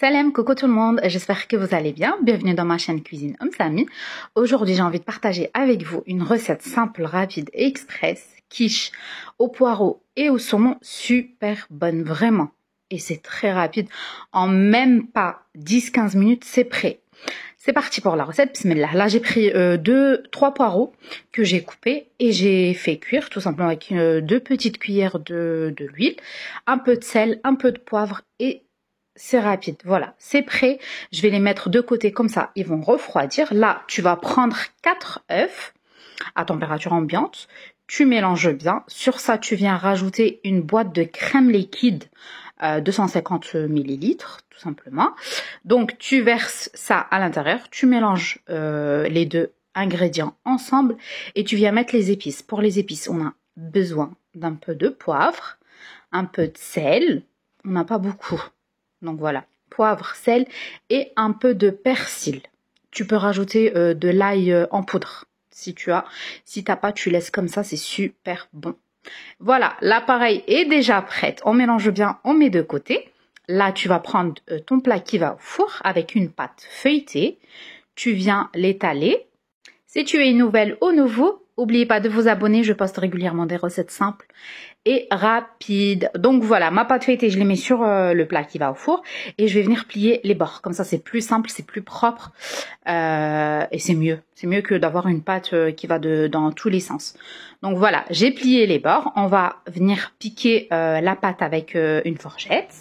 Salam, coucou tout le monde, j'espère que vous allez bien. Bienvenue dans ma chaîne Cuisine Samy. Aujourd'hui, j'ai envie de partager avec vous une recette simple, rapide et express, quiche au poireau et au saumon, super bonne, vraiment. Et c'est très rapide, en même pas 10-15 minutes, c'est prêt. C'est parti pour la recette, bismillah. Là, j'ai pris 3 poireaux que j'ai coupés et j'ai fait cuire tout simplement avec 2 petites cuillères de l'huile, un peu de sel, un peu de poivre et c'est rapide. Voilà, c'est prêt. Je vais les mettre de côté comme ça, ils vont refroidir. Là, tu vas prendre 4 œufs à température ambiante. Tu mélanges bien. Sur ça, tu viens rajouter une boîte de crème liquide 250 ml, tout simplement. Donc, tu verses ça à l'intérieur. Tu mélanges les deux ingrédients ensemble et tu viens mettre les épices. Pour les épices, on a besoin d'un peu de poivre, un peu de sel. On n'a pas beaucoup. Donc voilà, poivre, sel et un peu de persil. Tu peux rajouter de l'ail en poudre si tu as. Si tu n'as pas, tu laisses comme ça, c'est super bon. Voilà, l'appareil est déjà prêt. On mélange bien, on met de côté. Là, tu vas prendre ton plat qui va au four avec une pâte feuilletée. Tu viens l'étaler. Si tu es nouvelle ou nouveau, n'oubliez pas de vous abonner. Je poste régulièrement des recettes simples et rapides. Donc voilà, ma pâte feuilletée, je les mets sur le plat qui va au four et je vais venir plier les bords. Comme ça, c'est plus simple, c'est plus propre et c'est mieux. C'est mieux que d'avoir une pâte qui va dans tous les sens. Donc voilà, j'ai plié les bords. On va venir piquer la pâte avec une fourchette.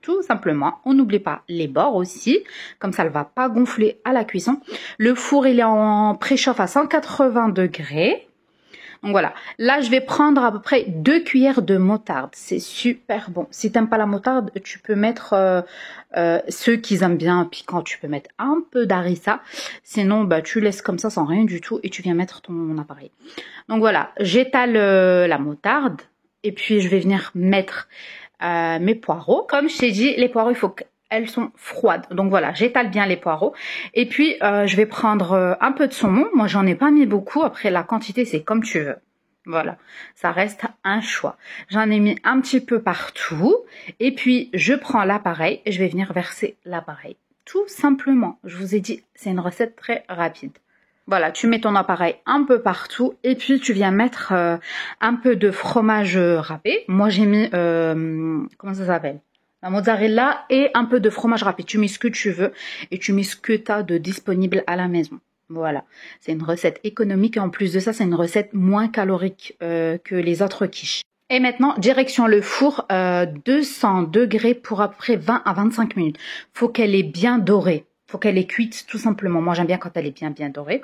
Tout simplement, on n'oublie pas les bords aussi, comme ça elle ne va pas gonfler à la cuisson. Le four il est en préchauffe à 180 degrés. Donc voilà, là je vais prendre à peu près 2 cuillères de moutarde, c'est super bon. Si tu n'aimes pas la moutarde, tu peux mettre, ceux qui aiment bien piquant, tu peux mettre un peu d'harissa. Sinon, bah, tu laisses comme ça sans rien du tout et tu viens mettre ton appareil. Donc voilà, j'étale la moutarde et puis je vais venir mettre mes poireaux. Comme je t'ai dit, les poireaux, il faut qu'elles sont froides. Donc voilà, j'étale bien les poireaux. Et puis, je vais prendre un peu de saumon. Moi, j'en ai pas mis beaucoup. Après, la quantité, c'est comme tu veux. Voilà, ça reste un choix. J'en ai mis un petit peu partout. Et puis, je prends l'appareil et je vais venir verser l'appareil. Tout simplement. Je vous ai dit, c'est une recette très rapide. Voilà, tu mets ton appareil un peu partout et puis tu viens mettre un peu de fromage râpé. Moi, j'ai mis, comment ça s'appelle? La mozzarella et un peu de fromage râpé. Tu mets ce que tu veux et tu mets ce que tu as de disponible à la maison. Voilà, c'est une recette économique et en plus de ça, c'est une recette moins calorique que les autres quiches. Et maintenant, direction le four, 200 degrés pour à peu près 20 à 25 minutes. Faut qu'elle est bien dorée. Faut qu'elle est cuite tout simplement. Moi, j'aime bien quand elle est bien dorée.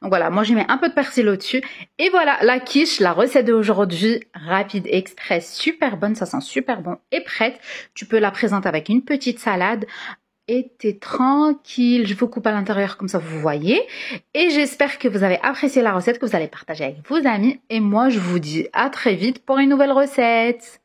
Donc voilà, moi, j'ai mis un peu de persil au-dessus. Et voilà, la quiche, la recette d'aujourd'hui, rapide, express, super bonne. Ça sent super bon et prête. Tu peux la présenter avec une petite salade. Et t'es tranquille. Je vous coupe à l'intérieur comme ça, vous voyez. Et j'espère que vous avez apprécié la recette, que vous allez partager avec vos amis. Et moi, je vous dis à très vite pour une nouvelle recette.